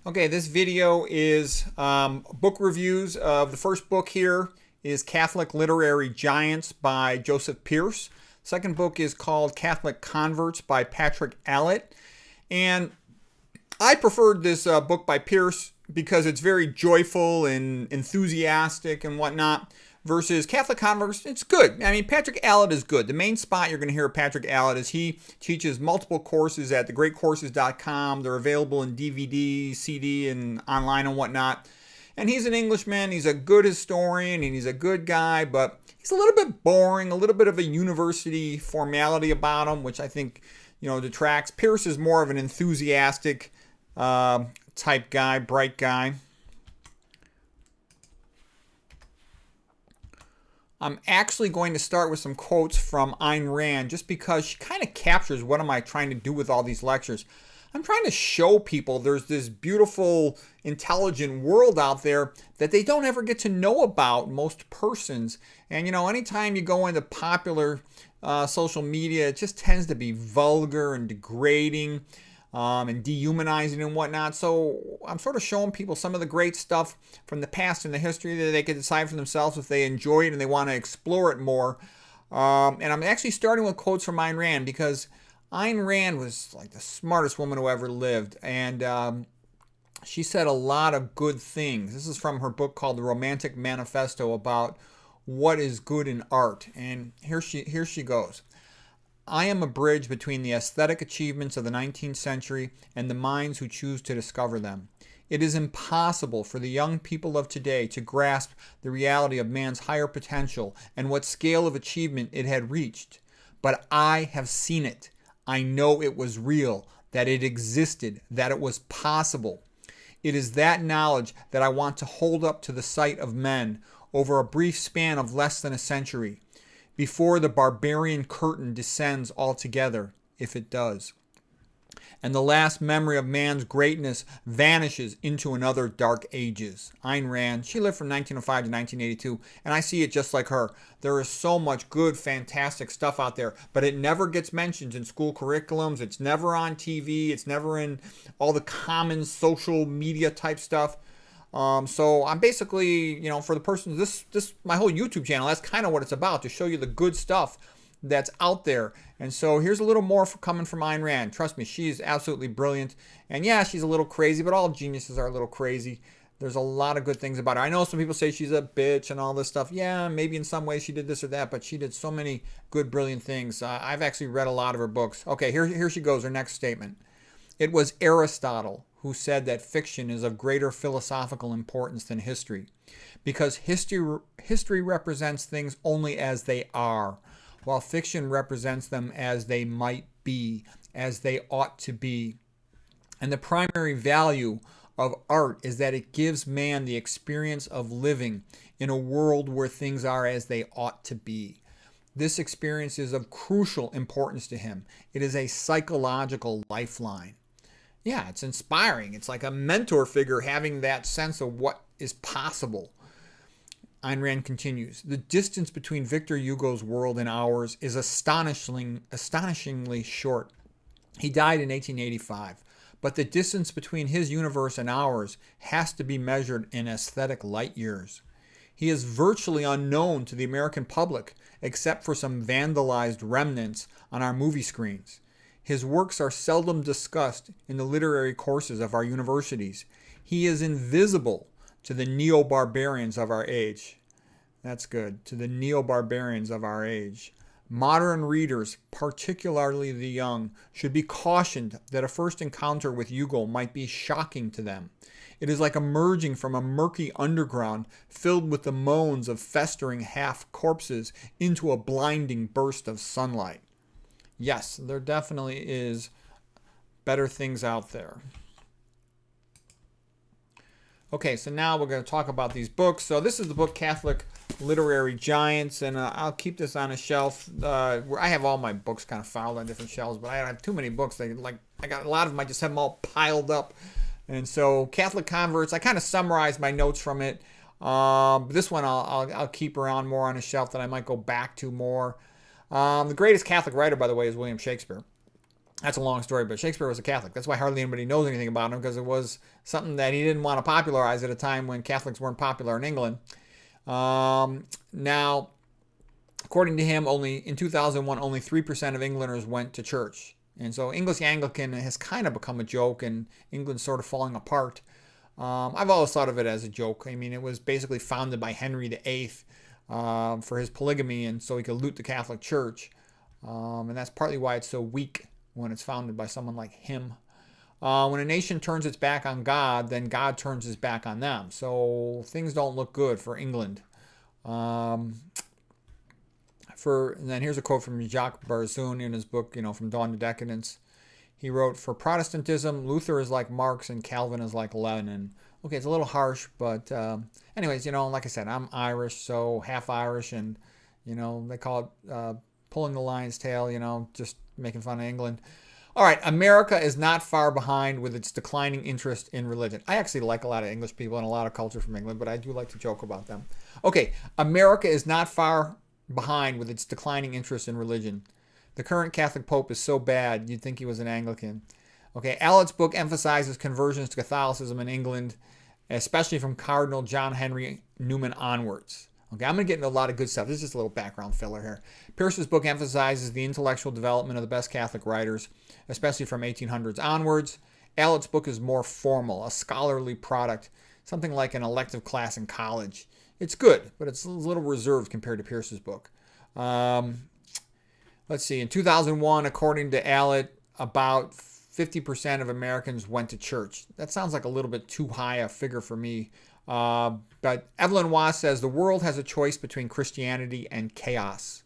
Okay, this video is book reviews of the first book here is Catholic Literary Giants by Joseph Pearce. Second book is called Catholic Converts by Patrick Allitt. And I preferred this book by Pearce because it's very joyful and enthusiastic and whatnot. Versus Catholic Converts, it's good. I mean, Patrick Allitt is good. The main spot you're going to hear of Patrick Allitt is he teaches multiple courses at thegreatcourses.com. They're available in DVD, CD, and online and whatnot. And he's an Englishman. He's a good historian, and he's a good guy, but he's a little bit boring, a little bit of a university formality about him, which I think, detracts. Pearce is more of an enthusiastic type guy, bright guy. I'm actually going to start with some quotes from Ayn Rand just because she kind of captures what am I trying to do with all these lectures. I'm trying to show people there's this beautiful, intelligent world out there that they don't ever get to know about, most persons. And, anytime you go into popular social media, it just tends to be vulgar and degrading and dehumanizing and whatnot. So I'm sort of showing people some of the great stuff from the past and the history that they can decide for themselves if they enjoy it and they want to explore it more. And I'm actually starting with quotes from Ayn Rand because Ayn Rand was like the smartest woman who ever lived. And she said a lot of good things. This is from her book called The Romantic Manifesto about what is good in art. And here she goes. I am a bridge between the aesthetic achievements of the 19th century and the minds who choose to discover them. It is impossible for the young people of today to grasp the reality of man's higher potential and what scale of achievement it had reached. But I have seen it. I know it was real, that it existed, that it was possible. It is that knowledge that I want to hold up to the sight of men over a brief span of less than a century, before the barbarian curtain descends altogether, if it does, and the last memory of man's greatness vanishes into another dark ages. Ayn Rand, she lived from 1905 to 1982, and I see it just like her. There is so much good, fantastic stuff out there, but it never gets mentioned in school curriculums. It's never on TV. It's never in all the common social media type stuff. So I'm basically, for the person, this my whole YouTube channel, that's kind of what it's about, to show you the good stuff that's out there. And so here's a little more coming from Ayn Rand. Trust me, she's absolutely brilliant. And yeah, she's a little crazy, but all geniuses are a little crazy. There's a lot of good things about her. I know some people say she's a bitch and all this stuff. Yeah, maybe in some ways she did this or that, but she did so many good, brilliant things. I've actually read a lot of her books. Okay, here she goes, her next statement. It was Aristotle who said that fiction is of greater philosophical importance than history, because history represents things only as they are, while fiction represents them as they might be, as they ought to be. And the primary value of art is that it gives man the experience of living in a world where things are as they ought to be. This experience is of crucial importance to him. It is a psychological lifeline. Yeah, it's inspiring. It's like a mentor figure having that sense of what is possible. Ayn Rand continues, the distance between Victor Hugo's world and ours is astonishingly short. He died in 1885, but the distance between his universe and ours has to be measured in aesthetic light years. He is virtually unknown to the American public, except for some vandalized remnants on our movie screens. His works are seldom discussed in the literary courses of our universities. He is invisible to the neo-barbarians of our age. That's good. To the neo-barbarians of our age. Modern readers, particularly the young, should be cautioned that a first encounter with Hugo might be shocking to them. It is like emerging from a murky underground filled with the moans of festering half-corpses into a blinding burst of sunlight. Yes, there definitely is better things out there. Okay, so now we're going to talk about these books. So this is the book Catholic Literary Giants, and I'll keep this on a shelf. Where I have all my books kind of filed on different shelves, but I don't have too many books. I got a lot of them. I just have them all piled up. And so Catholic Converts, I kind of summarized my notes from it. This one I'll keep around more on a shelf that I might go back to more. The greatest Catholic writer, by the way, is William Shakespeare. That's a long story, but Shakespeare was a Catholic. That's why hardly anybody knows anything about him, because it was something that he didn't want to popularize at a time when Catholics weren't popular in England. Now, according to him, only in 2001, only 3% of Englanders went to church. And so English Anglican has kind of become a joke, and England's sort of falling apart. I've always thought of it as a joke. I mean, it was basically founded by Henry VIII for his polygamy, and so he could loot the Catholic Church. And that's partly why it's so weak when it's founded by someone like him. When a nation turns its back on God, then God turns his back on them. So things don't look good for England. And then here's a quote from Jacques Barzun in his book, From Dawn to Decadence. He wrote, "For Protestantism, Luther is like Marx and Calvin is like Lenin." Okay, it's a little harsh, but anyways, like I said, I'm Irish, so half Irish, and, they call it pulling the lion's tail, just making fun of England. All right, America is not far behind with its declining interest in religion. I actually like a lot of English people and a lot of culture from England, but I do like to joke about them. Okay, America is not far behind with its declining interest in religion. The current Catholic Pope is so bad, you'd think he was an Anglican. Okay, Allitt's book emphasizes conversions to Catholicism in England, especially from Cardinal John Henry Newman onwards. Okay, I'm going to get into a lot of good stuff. This is just a little background filler here. Pearce's book emphasizes the intellectual development of the best Catholic writers, especially from 1800s onwards. Allitt's book is more formal, a scholarly product, something like an elective class in college. It's good, but it's a little reserved compared to Pearce's book. Let's see. In 2001, according to Allitt, about 50% of Americans went to church. That sounds like a little bit too high a figure for me. But Evelyn Waugh says the world has a choice between Christianity and chaos.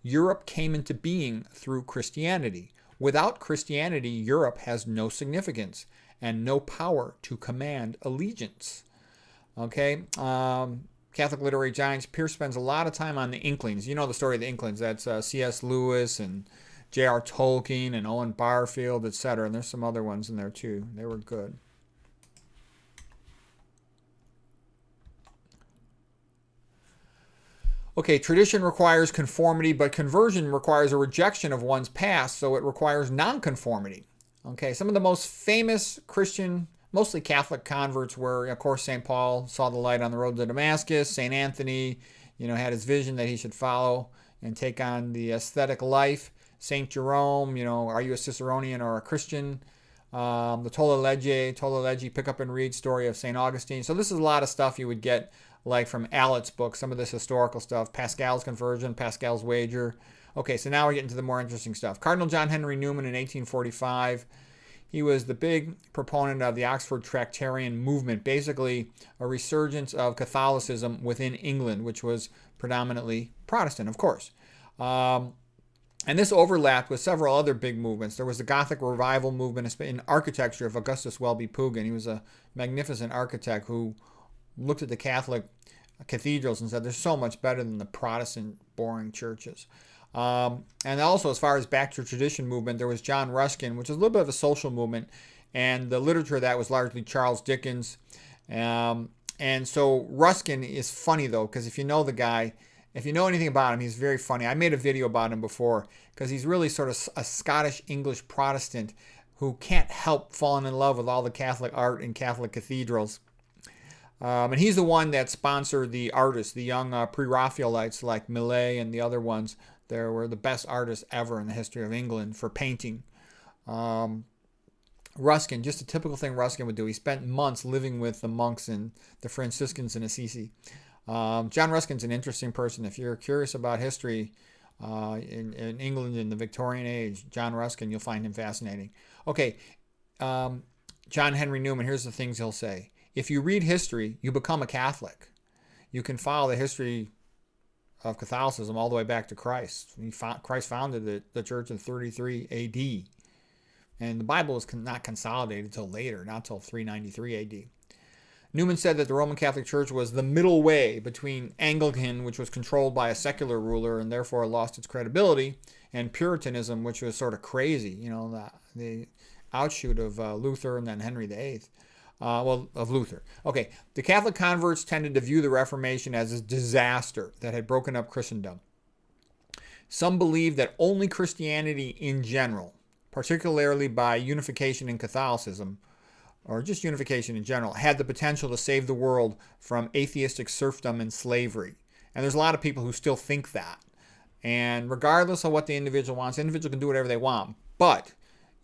Europe came into being through Christianity. Without Christianity, Europe has no significance and no power to command allegiance. Okay. Catholic literary giants. Pearce spends a lot of time on the Inklings. You know the story of the Inklings. That's C.S. Lewis and J.R. Tolkien and Owen Barfield, etc. And there's some other ones in there too. They were good. Okay, tradition requires conformity, but conversion requires a rejection of one's past, so it requires nonconformity. Okay, some of the most famous Christian, mostly Catholic converts were, of course, St. Paul saw the light on the road to Damascus. St. Anthony, had his vision that he should follow and take on the ascetic life. St. Jerome, are you a Ciceronian or a Christian? The Tolle Legge, pick up and read story of St. Augustine. So this is a lot of stuff you would get like from Allitt's book, some of this historical stuff, Pascal's conversion, Pascal's wager. Okay, so now we're getting to the more interesting stuff. Cardinal John Henry Newman in 1845, he was the big proponent of the Oxford Tractarian movement, basically a resurgence of Catholicism within England, which was predominantly Protestant, of course. And this overlapped with several other big movements. There was the Gothic revival movement in architecture of Augustus Welby Pugin. He was a magnificent architect who looked at the Catholic cathedrals and said, they're so much better than the Protestant boring churches. And also, as far as back to tradition movement, there was John Ruskin, which is a little bit of a social movement, and the literature of that was largely Charles Dickens. And so Ruskin is funny, though, because if you know the guy, if you know anything about him, he's very funny. I made a video about him before, because he's really sort of a Scottish-English Protestant who can't help falling in love with all the Catholic art in Catholic cathedrals. And he's the one that sponsored the artists, the young pre-Raphaelites like Millet and the other ones. They were the best artists ever in the history of England for painting. Ruskin, just a typical thing Ruskin would do. He spent months living with the monks and the Franciscans in Assisi. John Ruskin's an interesting person. If you're curious about history in England in the Victorian age, John Ruskin, you'll find him fascinating. Okay, John Henry Newman, here's the things he'll say. If you read history, you become a Catholic. You can follow the history of Catholicism all the way back to Christ. Christ founded the church in 33 AD. And the Bible was not consolidated until later, not until 393 AD. Newman said that the Roman Catholic Church was the middle way between Anglican, which was controlled by a secular ruler and therefore lost its credibility, and Puritanism, which was sort of crazy, the outshoot of Luther and then Henry VIII. Of Luther. Okay, the Catholic converts tended to view the Reformation as a disaster that had broken up Christendom. Some believed that only Christianity in general, particularly by unification in Catholicism, or just unification in general, had the potential to save the world from atheistic serfdom and slavery. And there's a lot of people who still think that. And regardless of what the individual wants, the individual can do whatever they want. But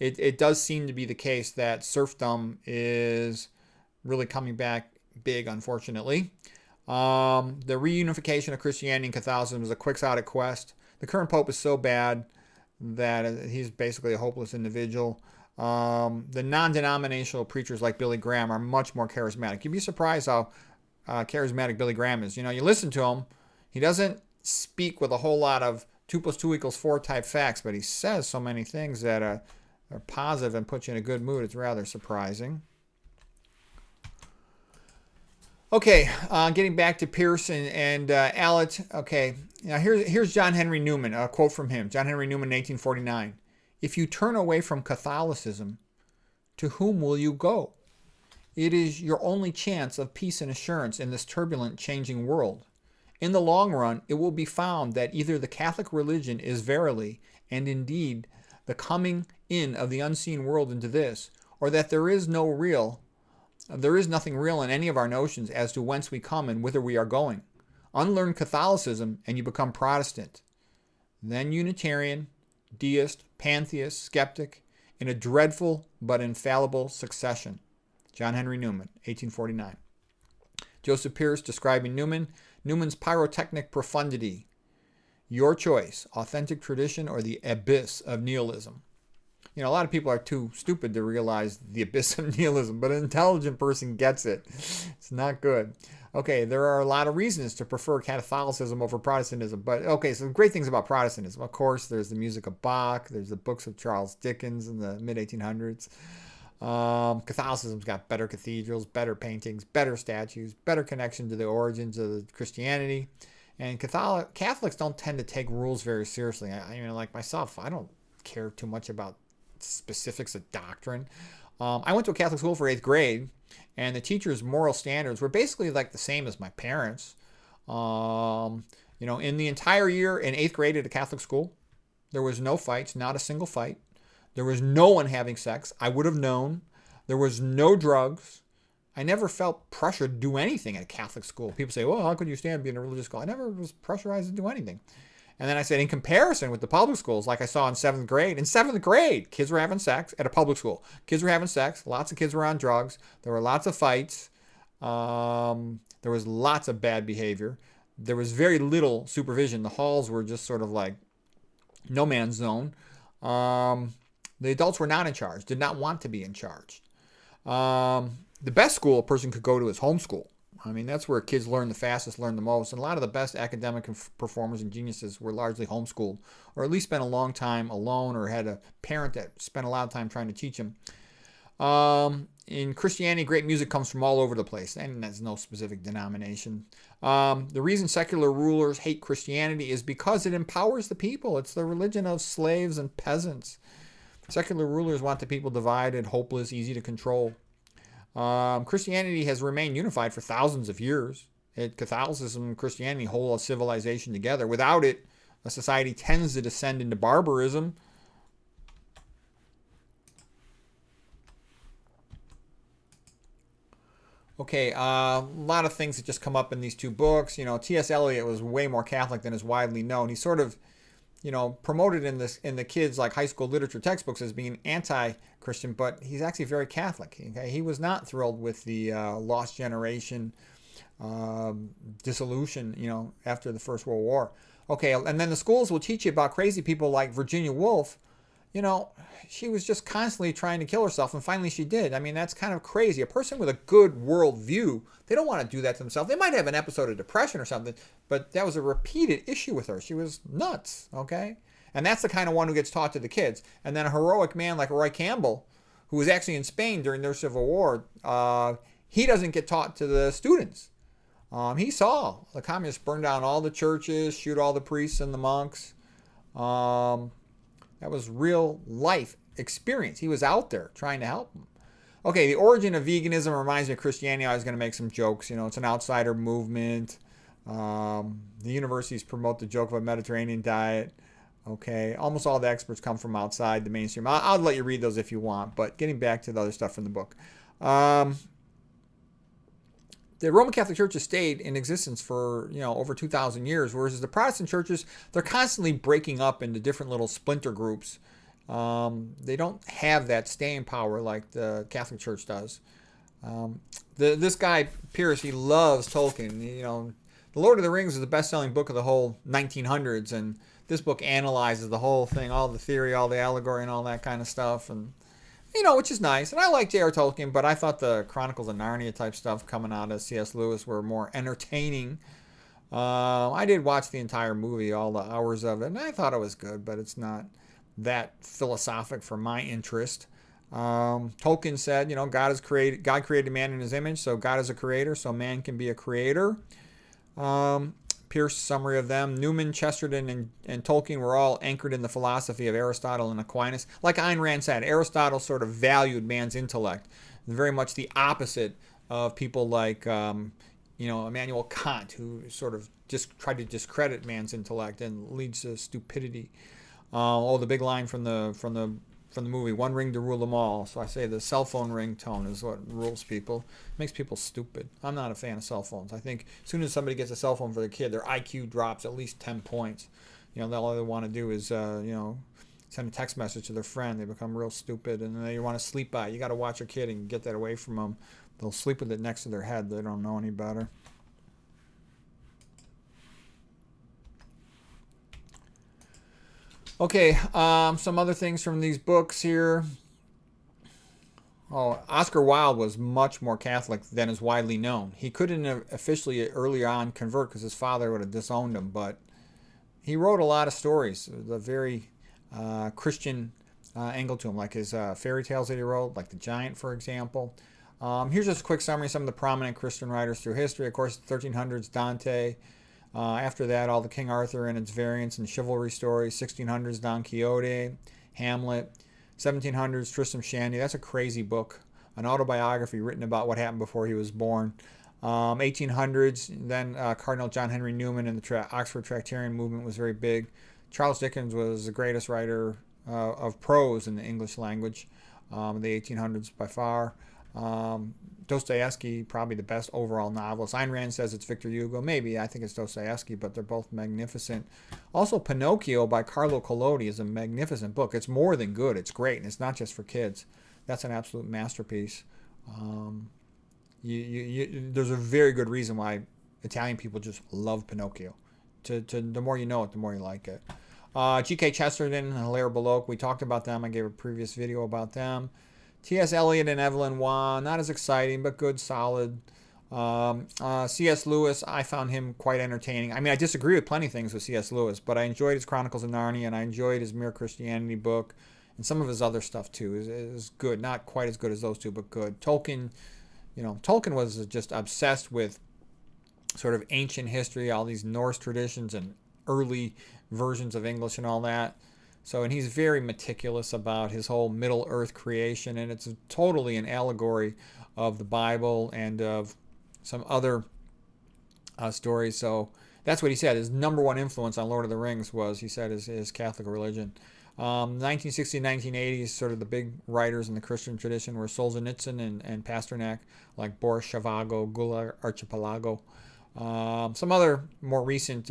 it does seem to be the case that serfdom is really coming back big, unfortunately. The reunification of Christianity and Catholicism is a quixotic quest. The current pope is so bad that he's basically a hopeless individual. The non-denominational preachers like Billy Graham are much more charismatic. You'd be surprised how charismatic Billy Graham is. You know, you listen to him, he doesn't speak with a whole lot of 2 + 2 = 4 type facts, but he says so many things that are positive and put you in a good mood. It's rather surprising. Okay, getting back to Pearce and Allitt. Okay, now here's John Henry Newman, a quote from him. John Henry Newman, 1849. If you turn away from Catholicism, to whom will you go? It is your only chance of peace and assurance in this turbulent, changing world. In the long run, it will be found that either the Catholic religion is verily, and indeed, the coming in of the unseen world into this, or that there is nothing real in any of our notions as to whence we come and whither we are going. Unlearn Catholicism and you become Protestant. Then Unitarian, deist, pantheist, skeptic, in a dreadful but infallible succession. John Henry Newman, 1849. Joseph Pearce describing Newman's pyrotechnic profundity. Your choice, authentic tradition or the abyss of nihilism. You know, a lot of people are too stupid to realize the abyss of nihilism, but an intelligent person gets it. It's not good. Okay, there are a lot of reasons to prefer Catholicism over Protestantism, but okay, some great things about Protestantism. Of course, there's the music of Bach, there's the books of Charles Dickens in the mid-1800s. Catholicism's got better cathedrals, better paintings, better statues, better connection to the origins of Christianity. And Catholics don't tend to take rules very seriously. I mean, like myself, I don't care too much about specifics of doctrine. I went to a Catholic school for 8th grade, and the teachers' moral standards were basically like the same as my parents. You know, in the entire year in 8th grade at a Catholic school, there was no fights, not a single fight. There was no one having sex. I would have known. There was no drugs. I never felt pressure to do anything at a Catholic school. People say, well, how could you stand being a religious school? I never was pressurized to do anything. And then I said, in comparison with the public schools, like I saw in 7th grade, kids were having sex at a public school. Kids were having sex. Lots of kids were on drugs. There were lots of fights. There was lots of bad behavior. There was very little supervision. The halls were just sort of like no man's zone. The adults were not in charge, did not want to be in charge. The best school a person could go to is homeschool. I mean, that's where kids learn the fastest, learn the most. And a lot of the best academic performers and geniuses were largely homeschooled, or at least spent a long time alone, or had a parent that spent a lot of time trying to teach them. In Christianity, great music comes from all over the place, and there's no specific denomination. The reason secular rulers hate Christianity is because it empowers the people. It's the religion of slaves and peasants. Secular rulers want the people divided, hopeless, easy to control. Christianity has remained unified for thousands of years. Catholicism and Christianity hold a civilization together. Without it, a society tends to descend into barbarism. Okay, a lot of things that just come up in these two books. You know, T.S. Eliot was way more Catholic than is widely known. He sort of, you know, promoted in the kids' like high school literature textbooks as being anti-Christian, but he's actually very Catholic. Okay? He was not thrilled with the lost generation dissolution, you know, after the First World War. Okay, and then the schools will teach you about crazy people like Virginia Woolf. You know, she was just constantly trying to kill herself, and finally she did. I mean, that's kind of crazy. A person with a good worldview, they don't want to do that to themselves. They might have an episode of depression or something, but that was a repeated issue with her. She was nuts, okay? And that's the kind of one who gets taught to the kids. And then a heroic man like Roy Campbell, who was actually in Spain during their Civil War, he doesn't get taught to the students. He saw the communists burn down all the churches, shoot all the priests and the monks. That was real life experience. He was out there trying to help them. Okay, the origin of veganism reminds me of Christianity. I was going to make some jokes. You know, it's an outsider movement. The universities promote the joke of a Mediterranean diet. Okay, almost all the experts come from outside the mainstream. I'll let you read those if you want, but getting back to the other stuff from the book. The Roman Catholic Church has stayed in existence for over 2,000 years, whereas the Protestant churches, they're constantly breaking up into different little splinter groups. They don't have that staying power like the Catholic Church does. This guy Pearce, he loves Tolkien. The Lord of the Rings is the best-selling book of the whole 1900s, and this book analyzes the whole thing, all the theory, all the allegory, and all that kind of stuff, and which is nice. And I like J.R. Tolkien, but I thought the Chronicles of Narnia type stuff coming out of C.S. Lewis were more entertaining. I did watch the entire movie, all the hours of it, and I thought it was good, but it's not that philosophic for my interest. Tolkien said, God created man in his image, so God is a creator, so man can be a creator. Pearce summary of them: Newman, Chesterton, and Tolkien were all anchored in the philosophy of Aristotle and Aquinas. Like Ayn Rand said, Aristotle sort of valued man's intellect, very much the opposite of people like Immanuel Kant, who sort of just tried to discredit man's intellect and leads to stupidity. The big line from the movie, one ring to rule them all. So I say the cell phone ringtone is what rules people. It makes people stupid. I'm not a fan of cell phones. I think as soon as somebody gets a cell phone for their kid, their IQ drops at least 10 points. All they want to do is, send a text message to their friend. They become real stupid, and they want to sleep by it. You got to watch your kid and get that away from them. They'll sleep with it next to their head. They don't know any better. Okay, some other things from these books here. Oscar Wilde was much more Catholic than is widely known. He couldn't officially early on convert because his father would have disowned him, but he wrote a lot of stories, a very Christian angle to him, like his fairy tales that he wrote, like The Giant, for example. Here's just a quick summary of some of the prominent Christian writers through history. Of course, the 1300s, Dante. After that, all the King Arthur and its variants and chivalry stories. 1600s, Don Quixote, Hamlet. 1700s, Tristram Shandy. That's a crazy book, an autobiography written about what happened before he was born. 1800s, then Cardinal John Henry Newman and the Oxford Tractarian movement was very big. Charles Dickens was the greatest writer of prose in the English language, in the 1800s by far. Dostoevsky, probably the best overall novelist. Ayn Rand says it's Victor Hugo. Maybe. I think it's Dostoevsky, but they're both magnificent. Also, Pinocchio by Carlo Collodi is a magnificent book. It's more than good. It's great, and it's not just for kids. That's an absolute masterpiece. There's a very good reason why Italian people just love Pinocchio. The more you know it, the more you like it. G.K. Chesterton and Hilaire Belloc, we talked about them. I gave a previous video about them. T.S. Eliot and Evelyn Waugh, not as exciting, but good, solid. C.S. Lewis, I found him quite entertaining. I mean, I disagree with plenty of things with C.S. Lewis, but I enjoyed his Chronicles of Narnia, and I enjoyed his Mere Christianity book, and some of his other stuff, too, is good. Not quite as good as those two, but good. Tolkien was just obsessed with sort of ancient history, all these Norse traditions and early versions of English and all that. And he's very meticulous about his whole Middle Earth creation, and it's totally an allegory of the Bible and of some other stories. So that's what he said. His number one influence on Lord of the Rings was, he said, his Catholic religion. 1960s, 1980s, sort of the big writers in the Christian tradition were Solzhenitsyn and Pasternak, like Boris Zhivago, Gulag Archipelago. Some other more recent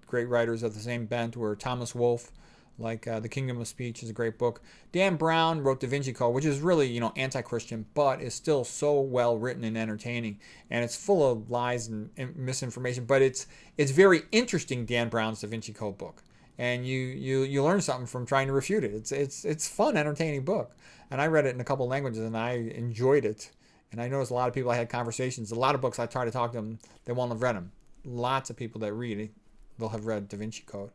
great writers of the same bent were Thomas Wolfe, like The Kingdom of Speech is a great book. Dan Brown wrote Da Vinci Code, which is really, anti-Christian, but is still so well written and entertaining. And it's full of lies and misinformation, but it's very interesting, Dan Brown's Da Vinci Code book. And you learn something from trying to refute it. It's fun, entertaining book. And I read it in a couple languages, and I enjoyed it. And I noticed a lot of people I had conversations. A lot of books I try to talk to them, they won't have read them. Lots of people that read it, they'll have read Da Vinci Code.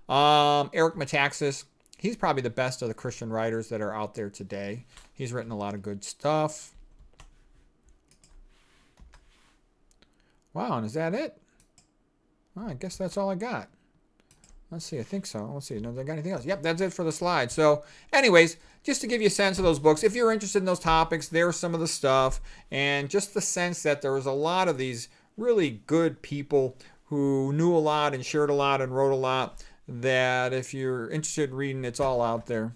Eric Metaxas, he's probably the best of the Christian writers that are out there today. He's written a lot of good stuff. Wow, and is that it? Well, I guess that's all I got. Let's see, I think so. Let's see, no, I got anything else? Yep, that's it for the slide. So, anyways, just to give you a sense of those books, if you're interested in those topics, there's some of the stuff, and just the sense that there was a lot of these really good people who knew a lot and shared a lot and wrote a lot. that if you're interested in reading, it's all out there.